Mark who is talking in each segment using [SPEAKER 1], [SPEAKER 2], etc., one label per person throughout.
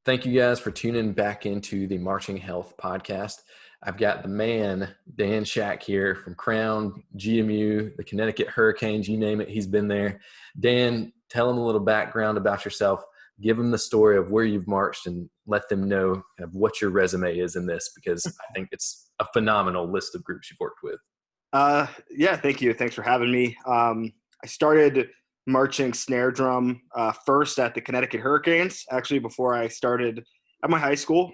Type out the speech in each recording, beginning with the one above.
[SPEAKER 1] Thank you guys for tuning back into the Marching Health podcast. I've got the man, Dan Schack here from Crown, GMU, the Connecticut Hurricanes, you name it, he's been there. Dan, tell them a little background about yourself. Give them the story of where you've marched and let them know kind of what your resume is in this, because I think it's a phenomenal list of groups you've worked with.
[SPEAKER 2] Yeah, thank you. Thanks for having me. I started marching snare drum first at the Connecticut Hurricanes, actually, before I started at my high school.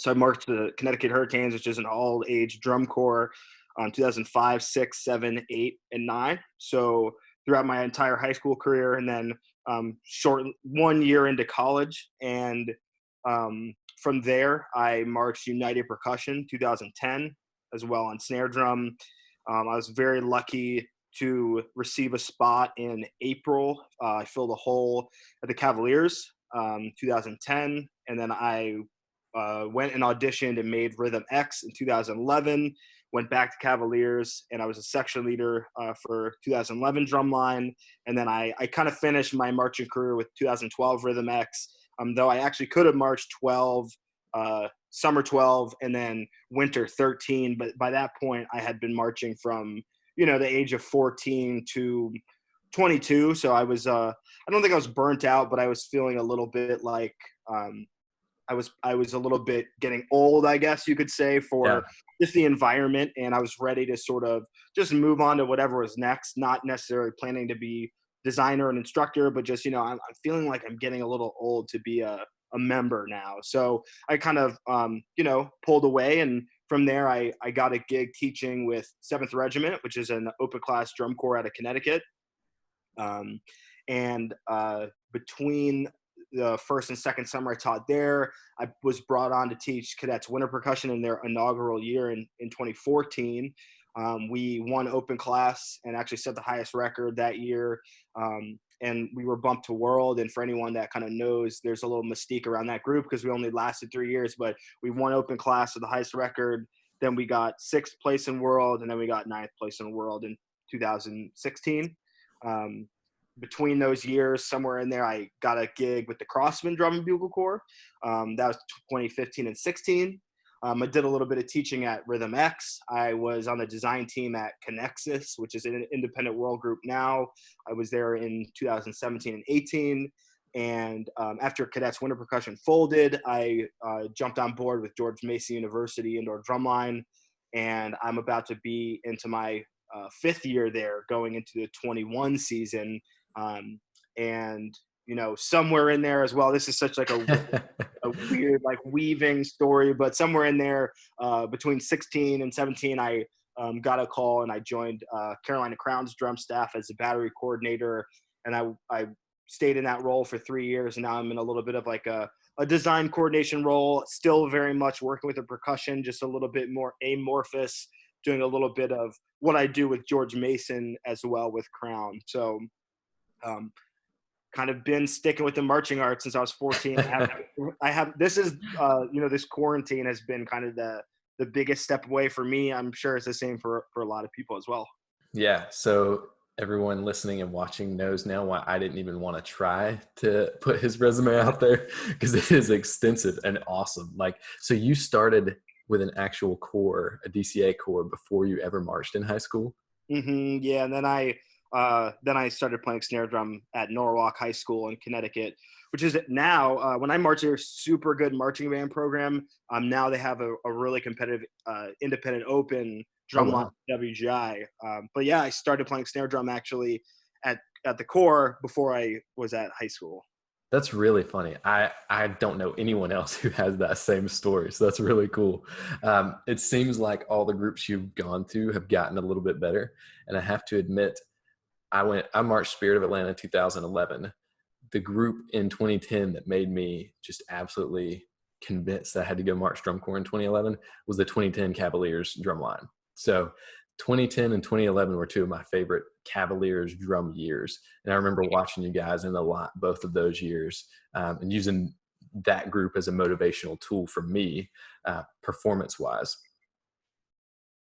[SPEAKER 2] So I marched the Connecticut Hurricanes, which is an all-age drum corps, 2005, 6, 7, 8, and 9. So throughout my entire high school career, and then short 1 year into college. And from there, I marched United Percussion 2010 as well on snare drum. I was very lucky to receive a spot in April. I filled a hole at the Cavaliers 2010, and then I went and auditioned and made Rhythm X in 2011, went back to Cavaliers, and I was a section leader for 2011 drumline. And then I kind of finished my marching career with 2012 Rhythm X, though I actually could have marched 12, summer 12, and then winter 13. But by that point, I had been marching from, the age of 14 to 22. So I was, I don't think I was burnt out, but I was feeling a little bit like, I was a little bit getting old, I guess you could say,
[SPEAKER 1] Yeah.
[SPEAKER 2] for just the environment, and I was ready to sort of just move on to whatever was next. Not necessarily planning to be designer and instructor, but just I'm feeling like I'm getting a little old to be a member now. So I kind of pulled away, and from there I got a gig teaching with 7th Regiment, which is an open class drum corps out of Connecticut. And between the first and second summer I taught there, I was brought on to teach cadets winter percussion in their inaugural year in 2014. We won open class and actually set the highest record that year. And we were bumped to world. And for anyone that kind of knows, there's a little mystique around that group because we only lasted 3 years, but we won open class with the highest record. Then we got 6th place in world, and then we got 9th place in world in 2016. Between those years, somewhere in there, I got a gig with the Crossman Drum and Bugle Corps. That was 2015 and 16. I did a little bit of teaching at Rhythm X. I was on the design team at Connexus, which is an independent world group now. I was there in 2017 and 18. And after Cadets Winter Percussion folded, I jumped on board with George Mason University Indoor Drumline. And I'm about to be into my 5th year there, going into the 21 season. And somewhere in there as well, this is such like a weird like weaving story, but somewhere in there between 16 and 17, I got a call and I joined Carolina Crown's drum staff as a battery coordinator, and I stayed in that role for 3 years, and now I'm in a little bit of like a design coordination role, still very much working with the percussion, just a little bit more amorphous, doing a little bit of what I do with George Mason as well with Crown. So kind of been sticking with the marching arts since I was 14. I have this is this quarantine has been kind of the biggest step away for me. I'm sure it's the same for a lot of people as well.
[SPEAKER 1] Yeah. So everyone listening and watching knows now why I didn't even want to try to put his resume out there, because it is extensive and awesome. Like, so you started with an actual corps, a DCA corps, before you ever marched in high school?
[SPEAKER 2] Yeah, and then I started playing snare drum at Norwalk High School in Connecticut, which is now when I march their super good marching band program. Now they have a really competitive independent open
[SPEAKER 1] Oh,
[SPEAKER 2] drum line
[SPEAKER 1] wow.
[SPEAKER 2] WGI. But yeah, I started playing snare drum actually at the corps before I was at high school.
[SPEAKER 1] That's really funny. I don't know anyone else who has that same story. So that's really cool. It seems like all the groups you've gone to have gotten a little bit better. And I have to admit, I marched Spirit of Atlanta 2011. The group in 2010 that made me just absolutely convinced that I had to go march drum corps in 2011 was the 2010 Cavaliers drumline. So 2010 and 2011 were two of my favorite Cavaliers drum years. And I remember watching you guys in the lot both of those years, and using that group as a motivational tool for me, performance-wise.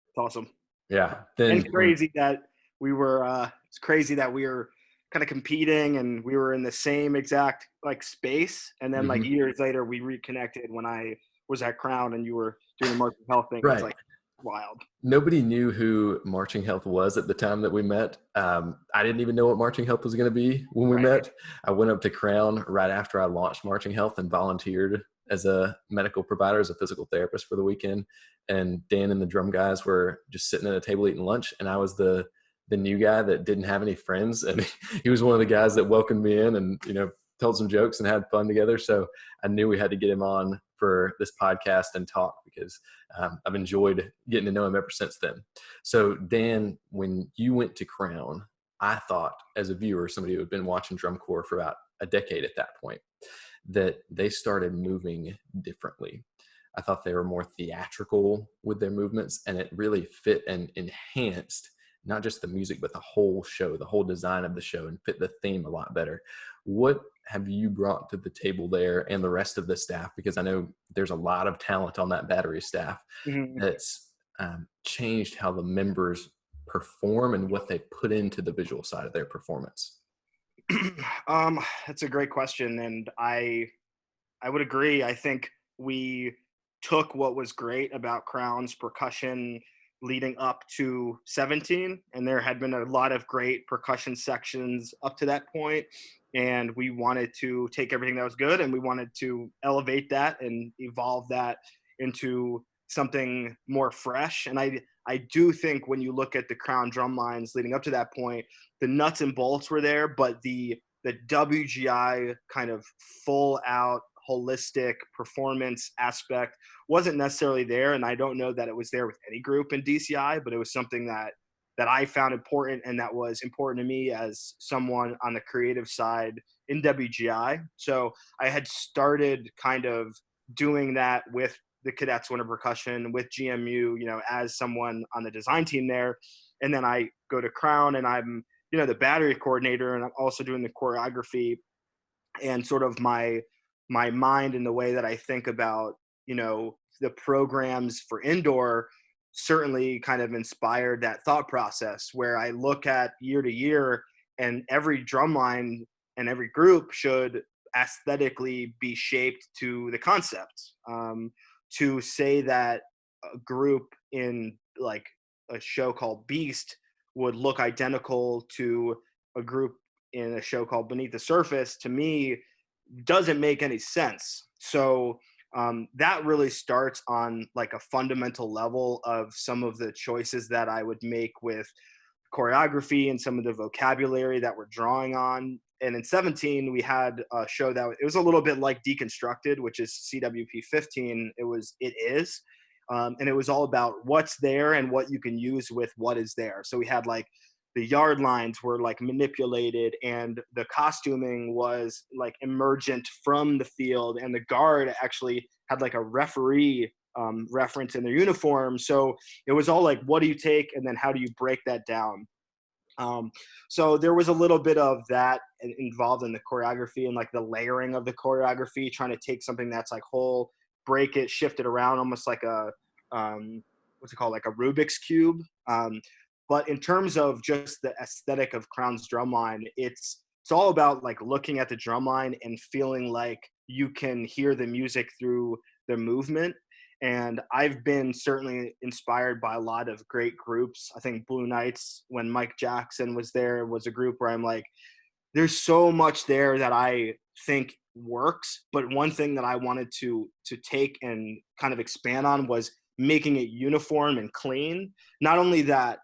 [SPEAKER 2] It's awesome.
[SPEAKER 1] Yeah.
[SPEAKER 2] And
[SPEAKER 1] Then,
[SPEAKER 2] crazy that we were it's crazy that we were kind of competing, and we were in the same exact like space. And then like
[SPEAKER 1] Hmm.
[SPEAKER 2] years later, we reconnected when I was at Crown and you were doing the marching health thing. It was
[SPEAKER 1] Right.
[SPEAKER 2] like wild.
[SPEAKER 1] Nobody knew who Marching Health was at the time that we met. I didn't even know what Marching Health was going to be when we
[SPEAKER 2] Right.
[SPEAKER 1] met. I went up to Crown right after I launched Marching Health and volunteered as a medical provider, as a physical therapist for the weekend. And Dan and the drum guys were just sitting at a table eating lunch, and I was the new guy that didn't have any friends, and he was one of the guys that welcomed me in, and told some jokes and had fun together. So I knew we had to get him on for this podcast and talk, because I've enjoyed getting to know him ever since then. So Dan, when you went to Crown, I thought, as a viewer, somebody who had been watching drum corps for about a decade at that point, that they started moving differently. I thought they were more theatrical with their movements, and it really fit and enhanced not just the music, but the whole show, the whole design of the show, and fit the theme a lot better. What have you brought to the table there and the rest of the staff? Because I know there's a lot of talent on that battery staff
[SPEAKER 2] Mhm.
[SPEAKER 1] that's changed how the members perform and what they put into the visual side of their performance.
[SPEAKER 2] That's a great question, and I would agree. I think we took what was great about Crown's percussion leading up to 17, and there had been a lot of great percussion sections up to that point, and we wanted to take everything that was good and we wanted to elevate that and evolve that into something more fresh. And I do think when you look at the Crown drum lines leading up to that point, the nuts and bolts were there, but the WGI kind of full out holistic performance aspect wasn't necessarily there. And I don't know that it was there with any group in DCI, but it was something that I found important and that was important to me as someone on the creative side in WGI. So I had started kind of doing that with the Cadets Winter Percussion, with GMU, as someone on the design team there. And then I go to Crown and I'm, the battery coordinator, and I'm also doing the choreography. And sort of my mind and the way that I think about, the programs for indoor certainly kind of inspired that thought process, where I look at year to year, and every drum line and every group should aesthetically be shaped to the concept. To say that a group in like a show called Beast would look identical to a group in a show called Beneath the Surface, to me, doesn't make any sense. So that really starts on like a fundamental level of some of the choices that I would make with choreography and some of the vocabulary that we're drawing on. And in 17, we had a show that it was a little bit like Deconstructed, which is CWP 15. It is. And it was all about what's there and what you can use with what is there. So we had like the yard lines were like manipulated, and the costuming was like emergent from the field, and the guard actually had like a referee reference in their uniform. So it was all like, what do you take, and then how do you break that down? Um, so there was a little bit of that involved in the choreography and like the layering of the choreography, trying to take something that's like whole, break it, shift it around, almost like a what's it called, like a Rubik's cube. But in terms of just the aesthetic of Crown's drumline, it's all about like looking at the drumline and feeling like you can hear the music through the movement. And I've been certainly inspired by a lot of great groups. I think Blue Knights, when Mike Jackson was there, was a group where I'm like, there's so much there that I think works. But one thing that I wanted to take and kind of expand on was making it uniform and clean. Not only that,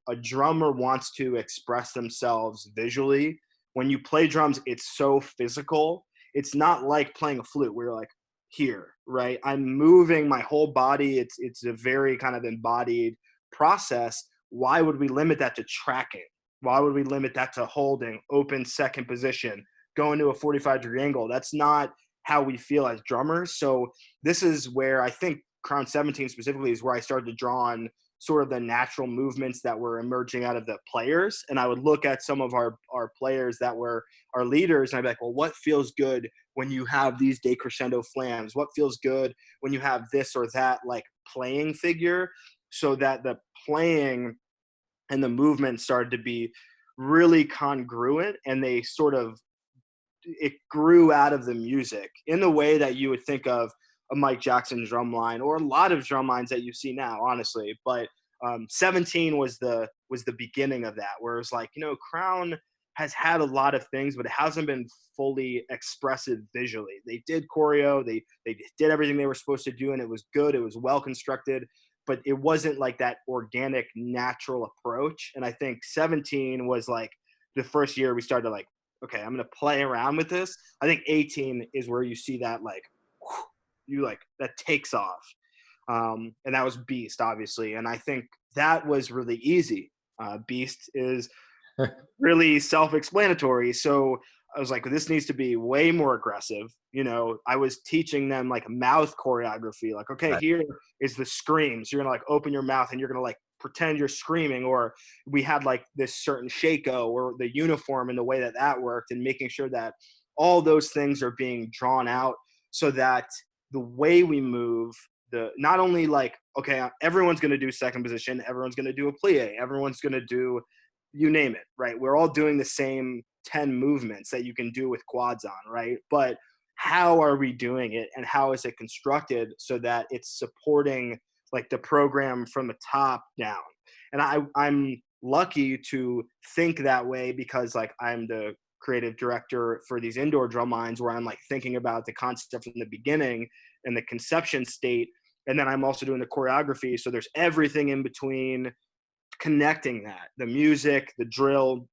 [SPEAKER 2] a drummer wants to express themselves visually. When you play drums, it's so physical. It's not like playing a flute where you're like, here, right? I'm moving my whole body. It's a very kind of embodied process. Why would we limit that to tracking? Why would we limit that to holding, open second position, going to a 45-degree angle? That's not how we feel as drummers. So this is where I think Crown 17 specifically is where I started to draw on sort of the natural movements that were emerging out of the players. And I would look at some of our players that were our leaders, and I'd be like, well, what feels good when you have these decrescendo flams? What feels good when you have this or that like playing figure? So that the playing and the movement started to be really congruent, and they sort of, it grew out of the music in the way that you would think of a Mike Jackson drum line, or a lot of drum lines that you see now, honestly. But 17 was the beginning of that, where it was like, Crown has had a lot of things, but it hasn't been fully expressive visually. They did choreo, they did everything they were supposed to do, and it was good. It was well constructed, but it wasn't like that organic, natural approach. And I think 17 was like the first year we started to like, okay, I'm gonna play around with this. I think 18 is where you see that like, you like that takes off, and that was Beast, obviously. And I think that was really easy. Beast is really self-explanatory. So I was like, this needs to be way more aggressive. I was teaching them like mouth choreography. Like, okay,
[SPEAKER 1] Right.
[SPEAKER 2] here is the screams. You're gonna like open your mouth and you're gonna like pretend you're screaming. Or we had like this certain shako, or the uniform and the way that that worked, and making sure that all those things are being drawn out, so that the way we move, the not only like, okay, everyone's going to do second position, everyone's going to do a plie, everyone's going to do, you name it, right? We're all doing the same 10 movements that you can do with quads on, right? But how are we doing it, and how is it constructed so that it's supporting like the program from the top down? And I'm lucky to think that way, because like I'm the creative director for these indoor drum lines, where I'm like thinking about the concept from the beginning and the conception state, and then I'm also doing the choreography. So there's everything in between, connecting that, the music, the drill.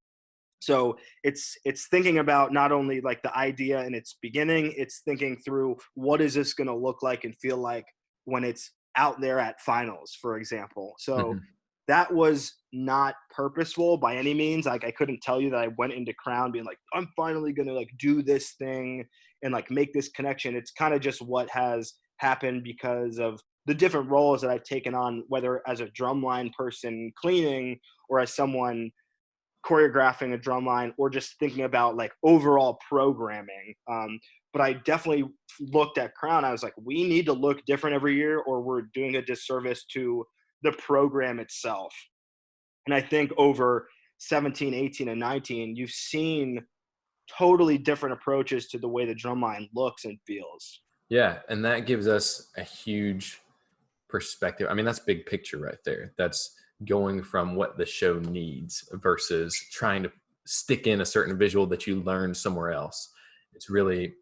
[SPEAKER 2] So it's thinking about not only like the idea in its beginning, it's thinking through what is this going to look like and feel like when it's out there at finals, for example. So
[SPEAKER 1] Mhm.
[SPEAKER 2] that was not purposeful by any means. Like, I couldn't tell you that I went into Crown being like, I'm finally going to like do this thing and like make this connection. It's kind of just what has happened because of the different roles that I've taken on, whether as a drumline person cleaning, or as someone choreographing a drum line, or just thinking about like overall programming. But I definitely looked at Crown. I was like, we need to look different every year, or we're doing a disservice to the program itself. And I think over 17, 18, and 19, you've seen totally different approaches to the way the drum line looks and feels.
[SPEAKER 1] Yeah, and that gives us a huge perspective. I mean, that's big picture right there. That's going from what the show needs versus trying to stick in a certain visual that you learned somewhere else. It's really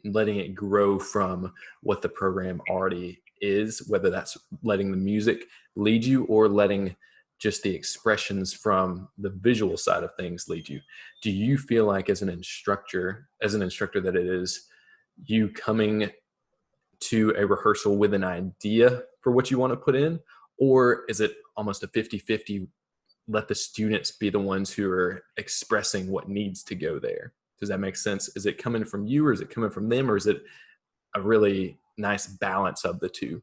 [SPEAKER 1] letting it grow from what the program already is, whether that's letting the music lead you or letting just the expressions from the visual side of things lead you. Do you feel like as an instructor that it is you coming to a rehearsal with an idea for what you want to put in? Or is it almost a 50-50, let the students be the ones who are expressing what needs to go there? Does that make sense? Is it coming from you, or is it coming from them, or is it a really nice balance of the two?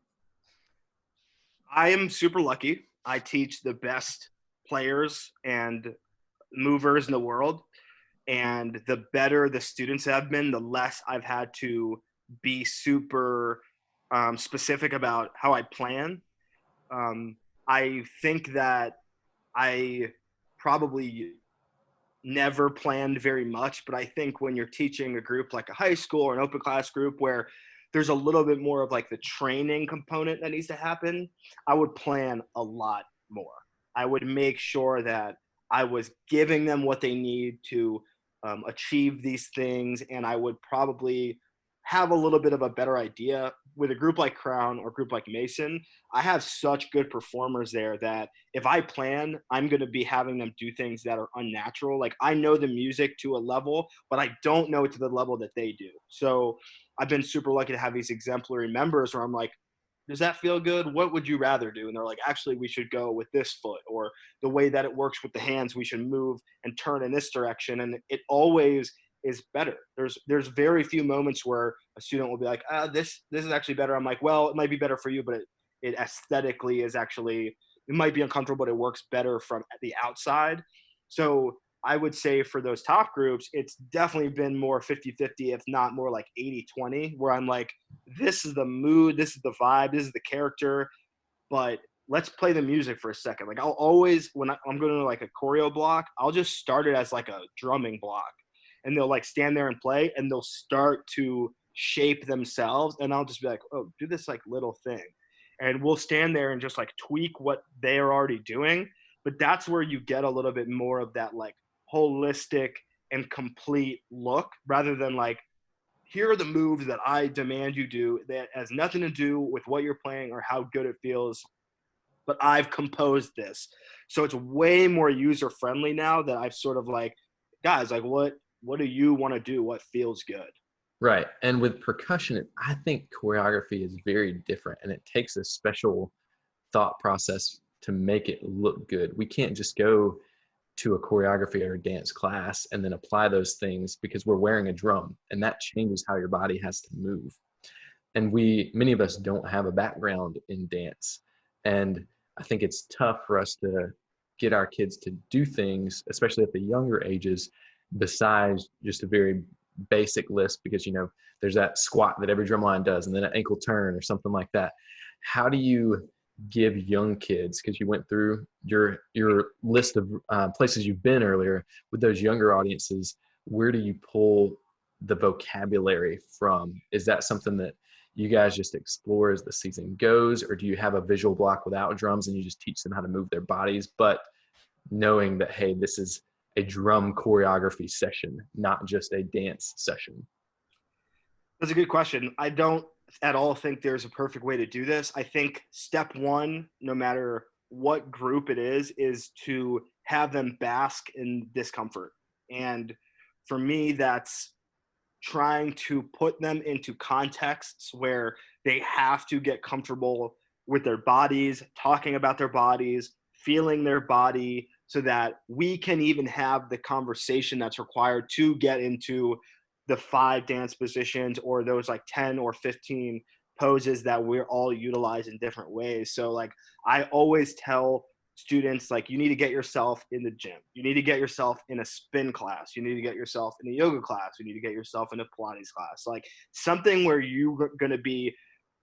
[SPEAKER 2] I am super lucky. I teach the best players and movers in the world. And the better the students have been, the less I've had to be super specific about how I plan. I think that I probably never planned very much, but I think when you're teaching a group like a high school or an open class group, where there's a little bit more of like the training component that needs to happen, I would plan a lot more. I would make sure that I was giving them what they need to achieve these things, and I would probably have a little bit of a better idea with a group like Crown or a group like Mason. I have such good performers there that if I plan, I'm going to be having them do things that are unnatural. Like, I know the music to a level, but I don't know it to the level that they do. So I've been super lucky to have these exemplary members where I'm like, does that feel good? What would you rather do? And they're like, actually, we should go with this foot, or the way that it works with the hands, we should move and turn in this direction. And it always is better. There's very few moments where a student will be like, this is actually better. I'm like, well, it might be better for you, but it aesthetically is actually, it might be uncomfortable, but it works better from the outside. So I would say for those top groups, it's definitely been more 50-50, if not more like 80-20, where I'm like, this is the mood, this is the vibe, this is the character. But let's play the music for a second. Like I'll always, when I'm going to like a choreo block, I'll just start it as like a drumming block, and they'll like stand there and play, and they'll start to shape themselves. And I'll just be like, oh, do this like little thing. And we'll stand there and just like tweak what they are already doing. But that's where you get a little bit more of that like holistic and complete look, rather than like, here are the moves that I demand you do that has nothing to do with what you're playing or how good it feels, but I've composed this. So it's way more user friendly now that I've sort of like, guys, like what do you want to do? What feels good?
[SPEAKER 1] Right. And with percussion, I think choreography is very different, and it takes a special thought process to make it look good. We can't just go to a choreography or a dance class and then apply those things because we're wearing a drum, and that changes how your body has to move. And many of us don't have a background in dance. And I think it's tough for us to get our kids to do things, especially at the younger ages, besides just a very basic list, because there's that squat that every drumline does, and then an ankle turn or something like that. How do you give young kids, because you went through your list of places you've been earlier with those younger audiences, where do you pull the vocabulary from? Is that something that you guys just explore as the season goes, or do you have a visual block without drums and you just teach them how to move their bodies, but knowing that, hey, this is a drum choreography session, not just a dance session?
[SPEAKER 2] That's a good question. I don't at all think there's a perfect way to do this. I think step one, no matter what group it is to have them bask in discomfort. And for me, that's trying to put them into contexts where they have to get comfortable with their bodies, talking about their bodies, feeling their body, so that we can even have the conversation that's required to get into the 5 dance positions or those like 10 or 15 poses that we're all utilize in different ways. So like I always tell students, like, you need to get yourself in the gym, you need to get yourself in a spin class, you need to get yourself in a yoga class, you need to get yourself in a Pilates class, like something where you're going to be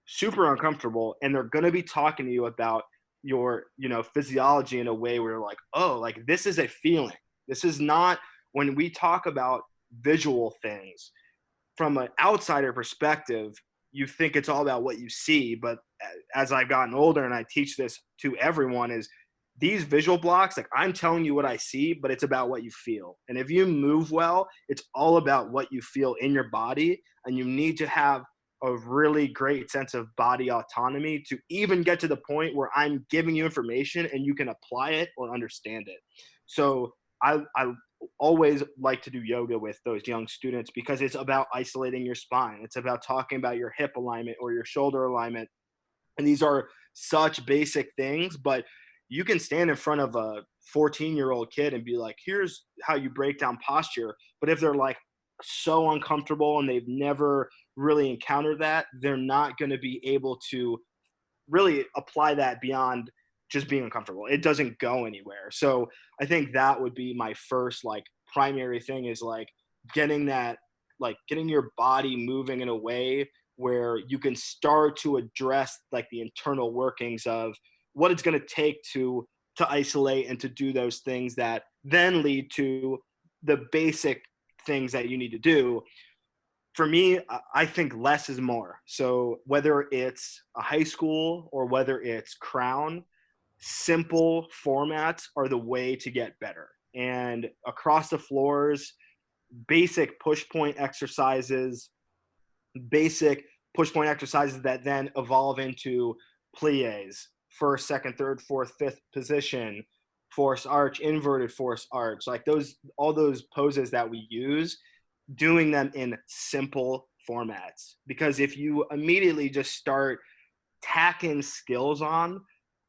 [SPEAKER 2] super uncomfortable, and they're going to be talking to you about your physiology in a way where you're like, oh, like this is a feeling. This is not, when we talk about visual things from an outsider perspective, you think it's all about what you see. But as I've gotten older, and I teach this to everyone, is these visual blocks, like I'm telling you what I see, but it's about what you feel. And if you move well, it's all about what you feel in your body. And you need to have a really great sense of body autonomy to even get to the point where I'm giving you information and you can apply it or understand it. So I always like to do yoga with those young students, because it's about isolating your spine. It's about talking about your hip alignment or your shoulder alignment. And these are such basic things, but you can stand in front of a 14-year-old kid and be like, here's how you break down posture. But if they're like so uncomfortable and they've never really encountered that, they're not going to be able to really apply that beyond just being uncomfortable. It doesn't go anywhere. So I think that would be my first like primary thing, is like getting that, like getting your body moving in a way where you can start to address like the internal workings of what it's going to take to isolate and to do those things that then lead to the basic things that you need to do. For me, I think less is more. So whether it's a high school or whether it's Crown, simple formats are the way to get better. And across the floors, basic push point exercises, that then evolve into plies, first, second, third, fourth, fifth position, force arch, inverted force arch, like all those poses that we use, doing them in simple formats. Because if you immediately just start tacking skills on,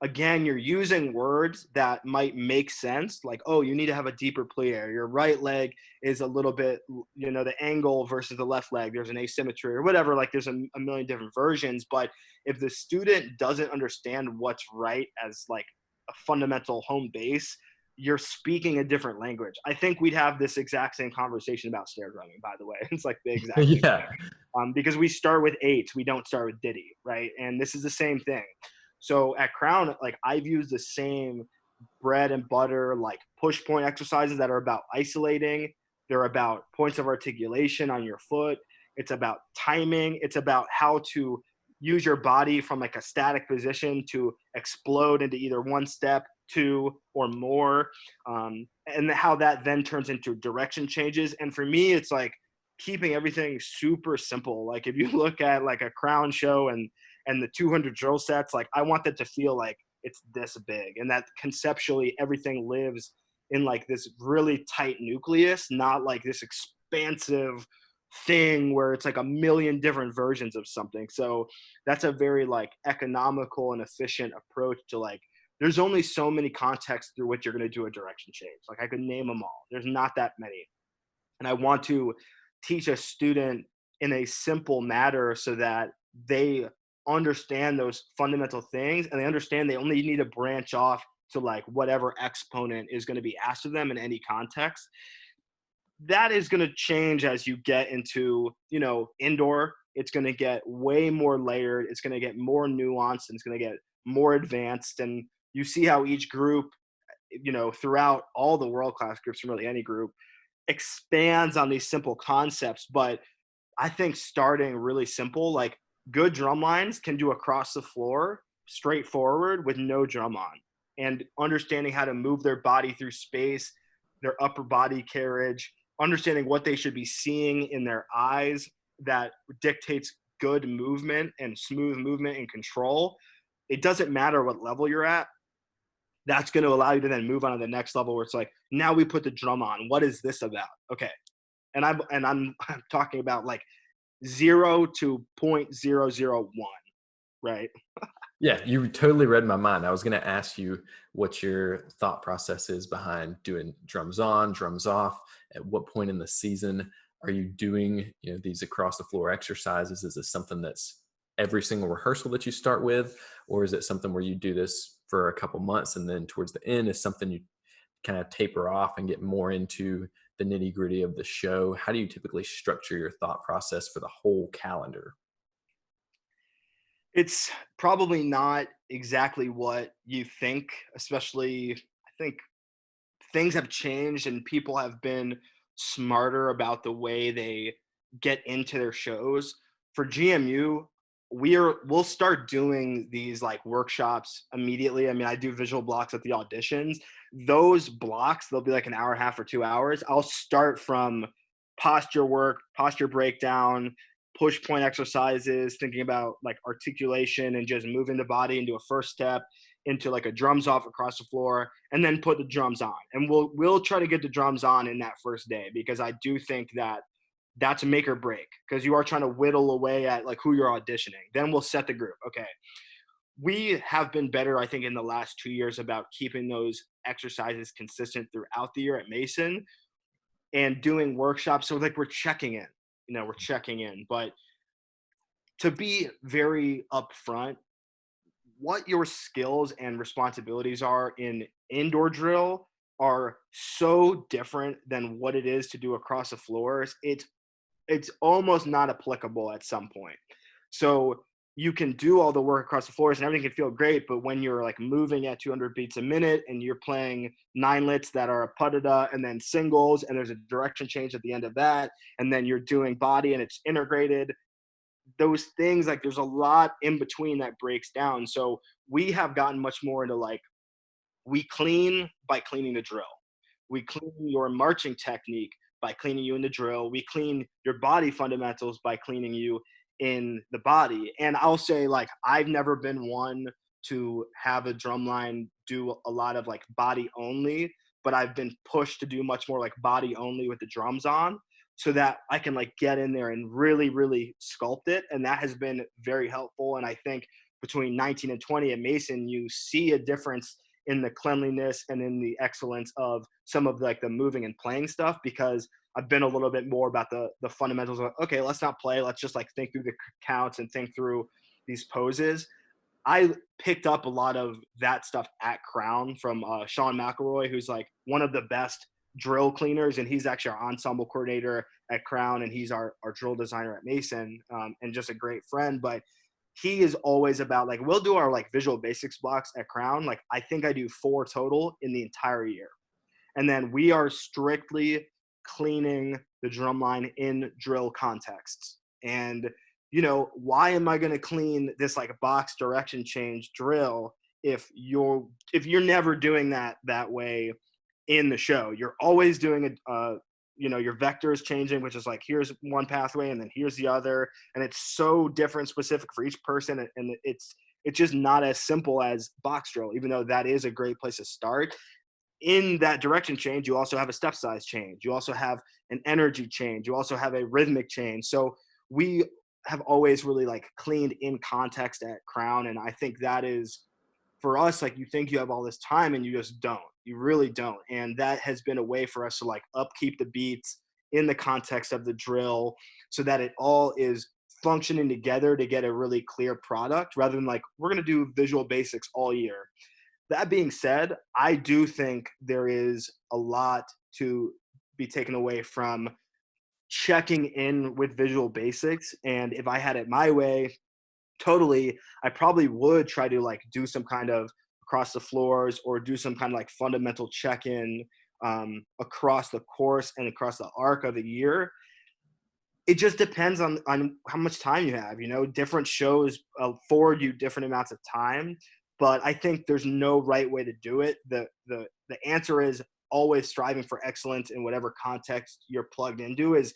[SPEAKER 2] again, you're using words that might make sense, like, oh, you need to have a deeper plie, your right leg is a little bit, the angle versus the left leg, there's an asymmetry or whatever, like there's a million different versions. But if the student doesn't understand what's right as like a fundamental home base, you're speaking a different language. I think we'd have this exact same conversation about snare drumming, by the way. It's like the exact
[SPEAKER 1] Yeah.
[SPEAKER 2] because we start with eights, we don't start with Diddy, right? And this is the same thing. So at Crown, like I've used the same bread and butter, like push point exercises that are about isolating. They're about points of articulation on your foot. It's about timing. It's about how to use your body from like a static position to explode into either one step, two, or more. And how that then turns into direction changes. And for me, it's like keeping everything super simple. Like if you look at like a Crown show and the 200 drill sets, like I want that to feel like it's this big, and that conceptually everything lives in like this really tight nucleus, not like this expansive thing where it's like a million different versions of something. So that's a very like economical and efficient approach to like there's only so many contexts through which you're going to do a direction change. Like I could name them all. There's not that many. And I want to teach a student in a simple manner so that they understand those fundamental things, and they understand they only need to branch off to like whatever exponent is going to be asked of them in any context. That is going to change as you get into, indoor. It's going to get way more layered. It's going to get more nuanced, and it's going to get more advanced. And you see how each group, throughout all the world class groups from really any group, expands on these simple concepts. But I think starting really simple, like good drum lines can do across the floor, straightforward with no drum on, and understanding how to move their body through space, their upper body carriage, understanding what they should be seeing in their eyes that dictates good movement and smooth movement and control. It doesn't matter what level you're at. That's going to allow you to then move on to the next level where it's like, now we put the drum on. What is this about? Okay. I'm talking about like 0 to 0.001, right?
[SPEAKER 1] Yeah, you totally read my mind. I was going to ask you what your thought process is behind doing drums on, drums off. At what point in the season are you doing, these across the floor exercises? Is this something that's every single rehearsal that you start with, or is it something where you do this for a couple months and then towards the end is something you kind of taper off and get more into the nitty gritty of the show? How do you typically structure your thought process for the whole calendar?
[SPEAKER 2] It's probably not exactly what you think, especially I think things have changed and people have been smarter about the way they get into their shows. For GMU, we'll start doing these like workshops immediately. I mean, I do visual blocks at the auditions. Those blocks, they'll be like an hour and a half or 2 hours. I'll start from posture work, posture breakdown, push point exercises, thinking about like articulation and just moving the body into a first step, into like a drums off across the floor, and then put the drums on. And we'll try to get the drums on in that first day, because I do think that that's a make or break, because you are trying to whittle away at like who you're auditioning. Then we'll set the group. Okay. We have been better, I think, in the last 2 years about keeping those exercises consistent throughout the year at Mason and doing workshops. So like we're checking in, we're checking in. But to be very upfront, what your skills and responsibilities are in indoor drill are so different than what it is to do across the floors. It's almost not applicable at some point. So you can do all the work across the floors and everything can feel great, but when you're like moving at 200 beats a minute and you're playing ninelets that are a puttada and then singles, and there's a direction change at the end of that, and then you're doing body and it's integrated, those things, like there's a lot in between that breaks down. So we have gotten much more into like, we clean by cleaning the drill. We clean your marching technique by cleaning you in the drill. We clean your body fundamentals by cleaning you in the body. And I'll say, like, I've never been one to have a drum line do a lot of like body only, but I've been pushed to do much more like body only with the drums on, so that I can like get in there and really, really sculpt it. And that has been very helpful. And I think between 19 and 20 at Mason, you see a difference in the cleanliness and in the excellence of some of like the moving and playing stuff, because I've been a little bit more about the fundamentals of, okay, let's not play. Let's just like think through the counts and think through these poses. I picked up a lot of that stuff at Crown from Sean McElroy, who's like one of the best drill cleaners, and he's actually our ensemble coordinator at Crown, and he's our drill designer at Mason, and just a great friend. But he is always about like, we'll do our like visual basics blocks at Crown. Like I think I do 4 total in the entire year. And then we are strictly cleaning the drum line in drill contexts. And, you know, why am I going to clean this like box direction change drill if you're never doing that way in the show? You're always doing you know, your vectors changing, which is like, here's one pathway and then here's the other. And it's so different, specific for each person. And it's just not as simple as box drill, even though that is a great place to start. In that direction change, you also have a step size change. You also have an energy change. You also have a rhythmic change. So we have always really like cleaned in context at Crown. And I think that is for us, like you think you have all this time and you just don't. You really don't. And that has been a way for us to like upkeep the beats in the context of the drill so that it all is functioning together to get a really clear product rather than like, we're going to do visual basics all year. That being said, I do think there is a lot to be taken away from checking in with visual basics. And if I had it my way, totally, I probably would try to like do some kind of across the floors or do some kind of like fundamental check-in across the course and across the arc of the year. It just depends on how much time you have. You know, different shows afford you different amounts of time, but I think there's no right way to do it. The answer is always striving for excellence in whatever context you're plugged into. Is,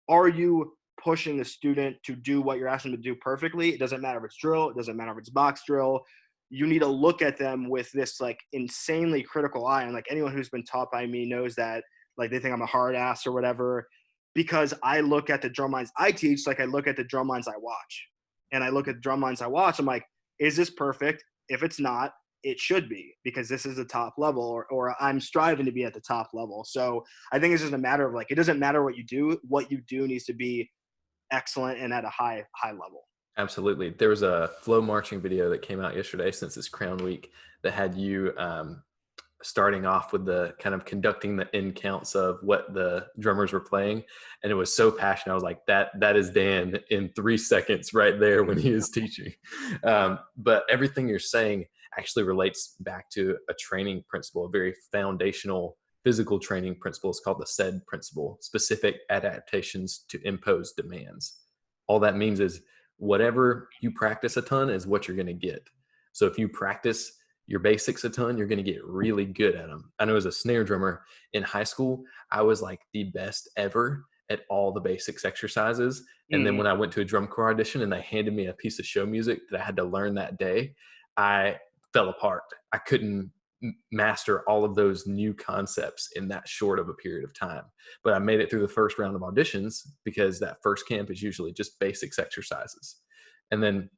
[SPEAKER 2] are you pushing the student to do what you're asking them to do perfectly? It doesn't matter if it's drill, it doesn't matter if it's box drill. You need to look at them with this like insanely critical eye. And like anyone who's been taught by me knows that, like they think I'm a hard ass or whatever, because I look at the drum lines I teach like I look at the drum lines I watch. And I look at the drum lines I watch, I'm like, is this perfect? If it's not, it should be, because this is the top level, or I'm striving to be at the top level. So I think it's just a matter of like, it doesn't matter what you do needs to be excellent and at a high level.
[SPEAKER 1] Absolutely. There was a flow marching video that came out yesterday, since it's Crown Week, that had you starting off with the kind of conducting the in counts of what the drummers were playing. And it was so passionate. I was like, that is Dan in 3 seconds right there when he is teaching. But everything you're saying actually relates back to a training principle, a very foundational physical training principle. It's called the SAID principle, specific adaptations to impose demands. All that means is whatever you practice a ton is what you're going to get. So if you practice your basics a ton, you're going to get really good at them. I know as a snare drummer in high school, I was like the best ever at all the basics exercises. And then
[SPEAKER 2] Mm-hmm.
[SPEAKER 1] when I went to a drum corps audition and they handed me a piece of show music that I had to learn that day, I fell apart. I couldn't master all of those new concepts in that short of a period of time. But I made it through the first round of auditions because that first camp is usually just basics exercises. And then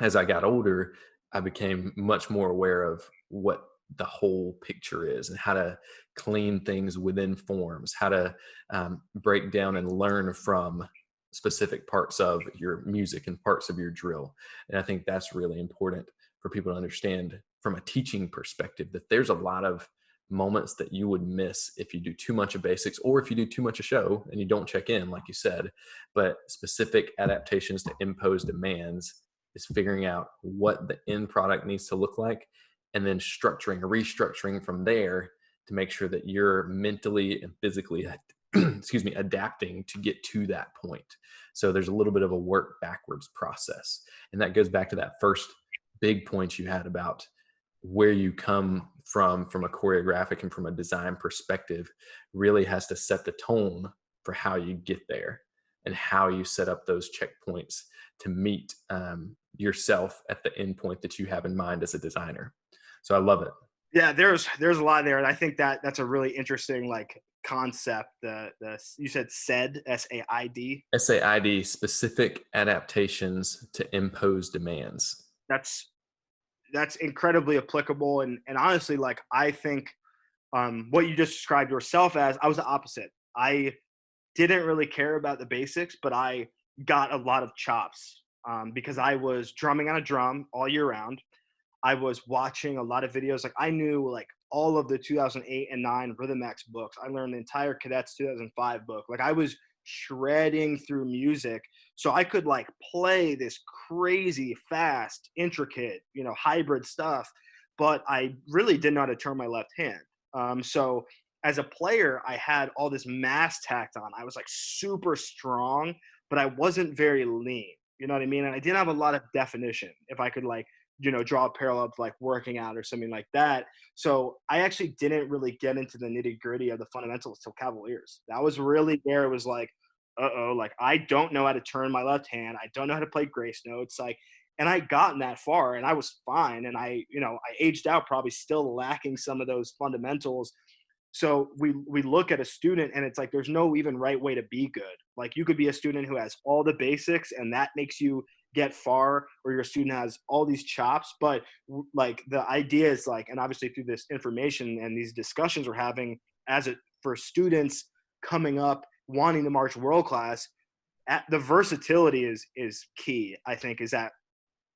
[SPEAKER 1] as I got older, I became much more aware of what the whole picture is and how to clean things within forms, how to break down and learn from specific parts of your music and parts of your drill. And I think that's really important for people to understand from a teaching perspective, that there's a lot of moments that you would miss if you do too much of basics, or if you do too much of show and you don't check in, like you said. But specific adaptations to impose demands is figuring out what the end product needs to look like, and then restructuring from there to make sure that you're mentally and physically adapting to get to that point. So there's a little bit of a work backwards process. And that goes back to that first big point you had about where you come from a choreographic and from a design perspective, really has to set the tone for how you get there and how you set up those checkpoints to meet yourself at the end point that you have in mind as a designer. So I love it.
[SPEAKER 2] Yeah, there's a lot there, and I think that's a really interesting like concept. The you said SAID, SAID.
[SPEAKER 1] SAID, specific adaptations to impose demands.
[SPEAKER 2] That's incredibly applicable, and honestly, like I think what you just described yourself as, I was the opposite. I didn't really care about the basics, but I got a lot of chops because I was drumming on a drum all year round. I was watching a lot of videos. Like I knew like all of the 2008 and 9 Rhythm X books. I learned the entire Cadets 2005 book. Like I was shredding through music. So I could like play this crazy fast, intricate, hybrid stuff, but I really didn't know how to turn my left hand. So as a player, I had all this mass tacked on. I was like super strong, but I wasn't very lean. You know what I mean? And I didn't have a lot of definition. If I could like, draw a parallel to like working out or something like that. So I actually didn't really get into the nitty gritty of the fundamentals till Cavaliers. That was really where it was like, like I don't know how to turn my left hand. I don't know how to play grace notes. Like, and I gotten that far and I was fine. And I aged out probably still lacking some of those fundamentals. So we look at a student and it's like there's no even right way to be good. Like you could be a student who has all the basics and that makes you get far, or your student has all these chops. But like the idea is like, and obviously through this information and these discussions we're having for students coming up wanting to march world class, the versatility is key. I think is that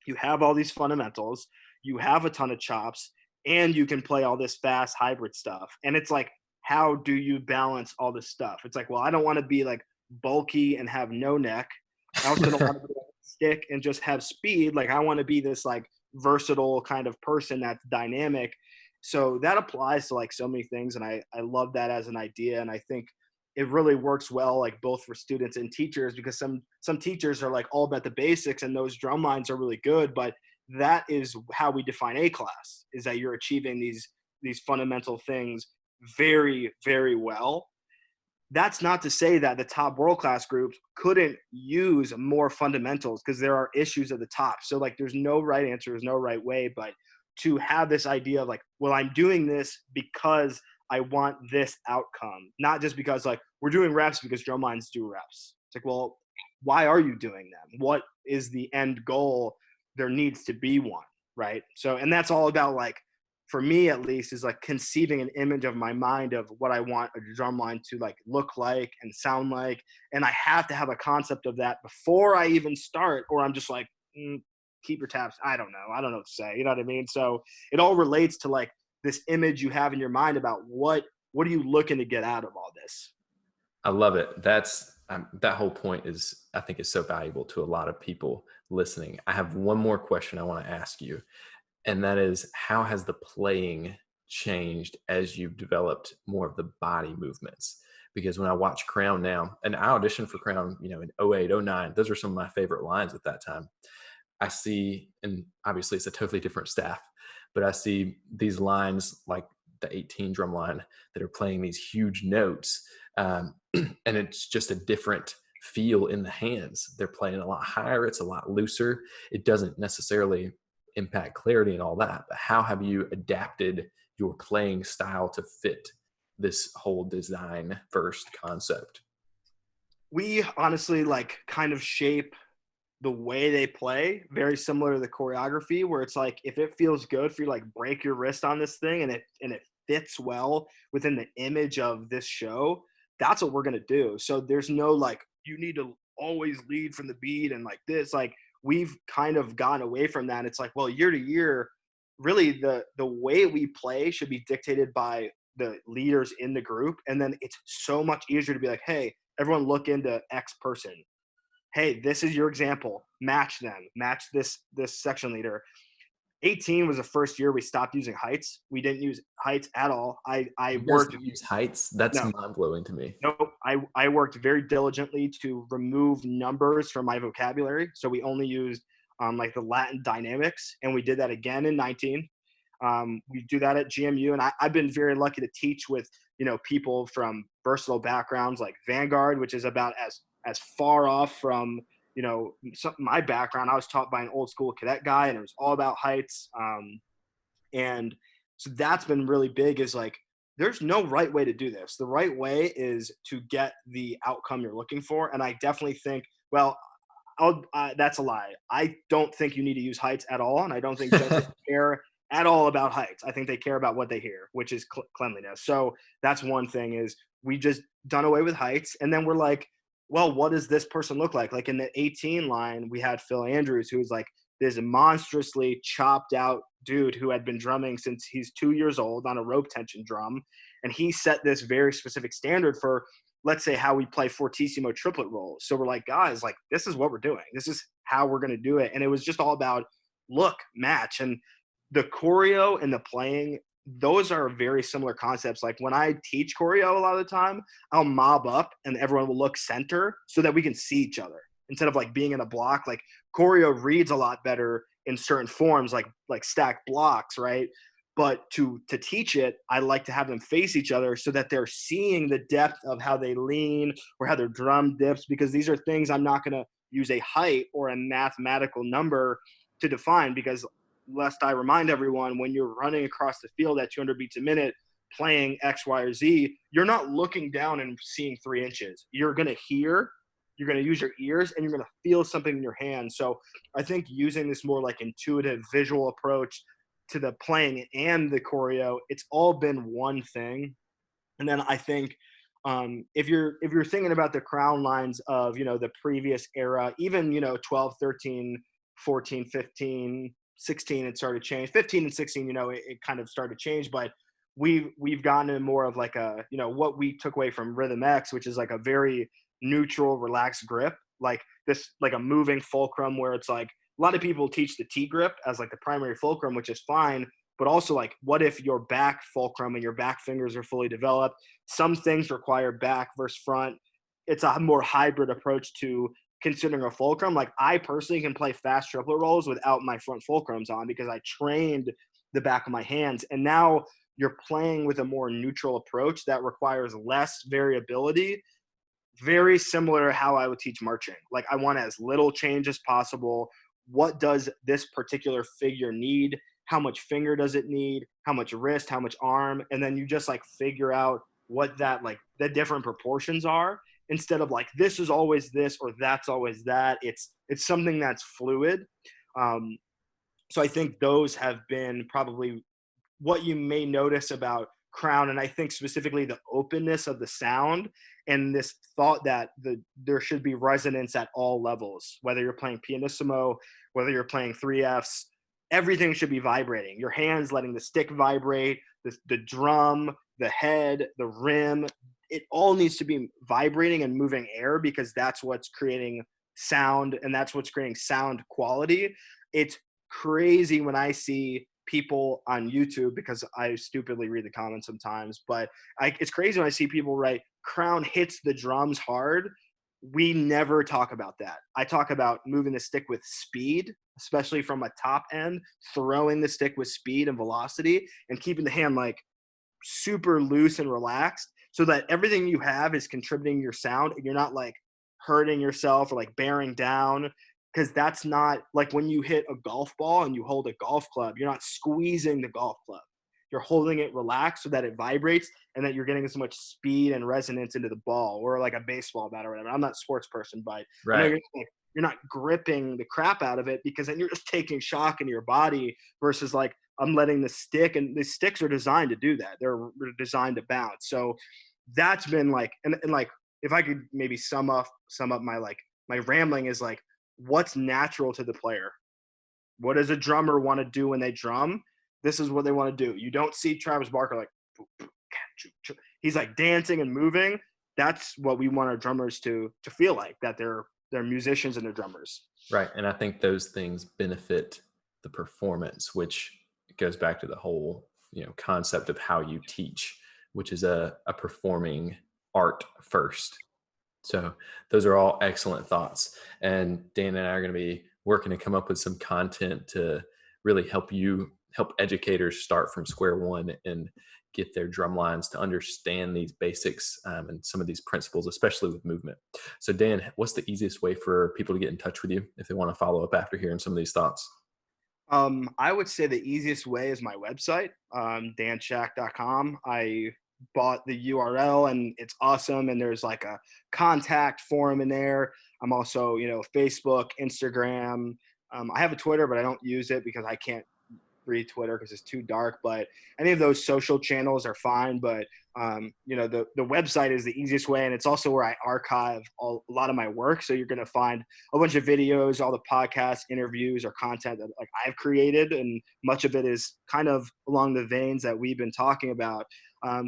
[SPEAKER 2] you have all these fundamentals, you have a ton of chops, and you can play all this fast hybrid stuff. And it's like, how do you balance all this stuff? It's like, well, I don't want to be like bulky and have no neck. I also don't want to be like stick and just have speed. Like I want to be this like versatile kind of person that's dynamic. So that applies to like so many things. And I love that as an idea. And I think it really works well, like both for students and teachers, because some teachers are like all about the basics and those drum lines are really good, but that is how we define a class, is that you're achieving these fundamental things very, very well. That's not to say that the top world class groups couldn't use more fundamentals, because there are issues at the top. So like there's no right answer, there's no right way, but to have this idea of like, well, I'm doing this because I want this outcome, not just because like we're doing reps because drum lines do reps. It's like, well, why are you doing them? What is the end goal? There needs to be one, right? So, and that's all about like, for me at least, is like conceiving an image of my mind of what I want a drum line to like look like and sound like. And I have to have a concept of that before I even start, or I'm just like, keep your tabs. I don't know what to say. You know what I mean? So it all relates to like this image you have in your mind about what are you looking to get out of all this?
[SPEAKER 1] I love it. That whole point is, I think, is so valuable to a lot of people listening. I have one more question I want to ask you, and that is, how has the playing changed as you've developed more of the body movements? Because when I watch Crown now, and I auditioned for Crown, in 08, 09, those are some of my favorite lines at that time. I see, and obviously it's a totally different staff, but I see these lines like the 18 drum line that are playing these huge notes. And it's just a different feel in the hands. They're playing a lot higher. It's a lot looser. It doesn't necessarily impact clarity and all that, but how have you adapted your playing style to fit this whole design first concept?
[SPEAKER 2] We honestly like kind of shape the way they play very similar to the choreography, where it's like, if it feels good for you, like break your wrist on this thing and it fits well within the image of this show, that's what we're going to do. So there's no like, you need to always lead from the beat and like this, like we've kind of gone away from that. It's like, well, year to year, really the way we play should be dictated by the leaders in the group. And then it's so much easier to be like, hey, everyone look into X person. Hey, this is your example. Match them. Match this section leader. 18 was the first year we stopped using heights. We didn't use heights at all. I
[SPEAKER 1] You guys
[SPEAKER 2] worked
[SPEAKER 1] don't use heights? That's
[SPEAKER 2] no,
[SPEAKER 1] mind blowing to me.
[SPEAKER 2] no. I worked very diligently to remove numbers from my vocabulary. So we only used like the Latin dynamics, and we did that again in 19. We do that at GMU, and I've been very lucky to teach with people from versatile backgrounds like Vanguard, which is about as far off from my background. I was taught by an old school cadet guy, and it was all about heights. And so that's been really big, is like, there's no right way to do this. The right way is to get the outcome you're looking for. And I definitely think, well, that's a lie. I don't think you need to use heights at all. And I don't think judges care at all about heights. I think they care about what they hear, which is cleanliness. So that's one thing, is we just done away with heights. And then we're like, well, what does this person look like? Like in the 18 line, we had Phil Andrews, who was like this monstrously chopped out dude who had been drumming since he's 2 years old on a rope tension drum. And he set this very specific standard for let's say how we play fortissimo triplet rolls. So we're like, guys, like this is what we're doing. This is how we're going to do it. And it was just all about look, match. And the choreo and the playing, those are very similar concepts. Like when I teach choreo a lot of the time, I'll mob up and everyone will look center so that we can see each other instead of like being in a block. Like choreo reads a lot better in certain forms, like stacked blocks, right? But to teach it, I like to have them face each other so that they're seeing the depth of how they lean or how their drum dips, because these are things I'm not going to use a height or a mathematical number to define, because lest I remind everyone, when you're running across the field at 200 beats a minute playing X, Y, or Z, you're not looking down and seeing 3 inches. You're going to hear, you're going to use your ears, and you're going to feel something in your hand. So I think using this more like intuitive visual approach to the playing and the choreo, it's all been one thing. And then I think if you're thinking about the crown lines of, you know, the previous era, even, you know, 12, 13, 14, 15, 16, it started to change. 15 and 16, you know, it kind of started to change, but we've gotten in more of like a, you know, what we took away from Rhythm X, which is like a very neutral, relaxed grip, like this, like a moving fulcrum, where it's like a lot of people teach the T grip as like the primary fulcrum, which is fine. But also, like, what if your back fulcrum and your back fingers are fully developed? Some things require back versus front. It's a more hybrid approach to considering a fulcrum. Like, I personally can play fast triplet rolls without my front fulcrums on because I trained the back of my hands. And now you're playing with a more neutral approach that requires less variability, very similar to how I would teach marching. Like, I want as little change as possible. What does this particular figure need? How much finger does it need? How much wrist? How much arm? And then you just like figure out what that, like, the different proportions are, instead of like this is always this or that's always that. It's something that's fluid. Um, so I think those have been probably what you may notice about Crown, and I think specifically the openness of the sound and this thought that there should be resonance at all levels, whether you're playing pianissimo, whether you're playing 3Fs, everything should be vibrating. Your hands letting the stick vibrate, the drum, the head, the rim, it all needs to be vibrating and moving air, because that's what's creating sound and that's what's creating sound quality. It's crazy when I see people on YouTube, because I stupidly read the comments sometimes, but it's crazy when I see people write Crown hits the drums hard. We never talk about that. I talk about moving the stick with speed, especially from a top end, throwing the stick with speed and velocity, and keeping the hand like super loose and relaxed so that everything you have is contributing to your sound and you're not like hurting yourself or like bearing down. Because that's not like when you hit a golf ball and you hold a golf club, you're not squeezing the golf club. You're holding it relaxed so that it vibrates and that you're getting as much speed and resonance into the ball, or like a baseball bat or whatever. I'm not a sports person, but I know
[SPEAKER 1] Right.
[SPEAKER 2] you're not gripping the crap out of it, because then you're just taking shock into your body versus like I'm letting the stick, and the sticks are designed to do that. They're designed to bounce. So that's been like, and like if I could maybe sum up my like my rambling is like, what's natural to the player? What does a drummer want to do when they drum? This is what they want to do. You don't see Travis Barker like he's like dancing and moving. That's what we want our drummers to feel like, that they're musicians and they're drummers.
[SPEAKER 1] Right. And I think those things benefit the performance, which goes back to the whole, concept of how you teach, which is a performing art first. So those are all excellent thoughts. And Dan and I are going to be working to come up with some content to really help educators start from square one and get their drum lines to understand these basics and some of these principles, especially with movement. So Dan, what's the easiest way for people to get in touch with you if they want to follow up after hearing some of these thoughts?
[SPEAKER 2] I would say the easiest way is my website, danschack.com. I bought the URL and it's awesome. And there's like a contact forum in there. I'm also, Facebook, Instagram. I have a Twitter, but I don't use it because I can't read Twitter because it's too dark. But any of those social channels are fine. But The website is the easiest way, and it's also where I archive a lot of my work. So you're going to find a bunch of videos, all the podcasts, interviews, or content that like I've created, and much of it is kind of along the veins that we've been talking about.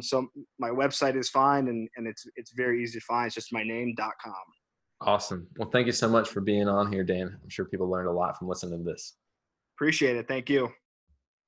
[SPEAKER 2] So my website is fine, and it's very easy to find. It's just my name.com.
[SPEAKER 1] Awesome. Well, thank you so much for being on here, Dan. I'm sure people learned a lot from listening to this.
[SPEAKER 2] Appreciate it. Thank you.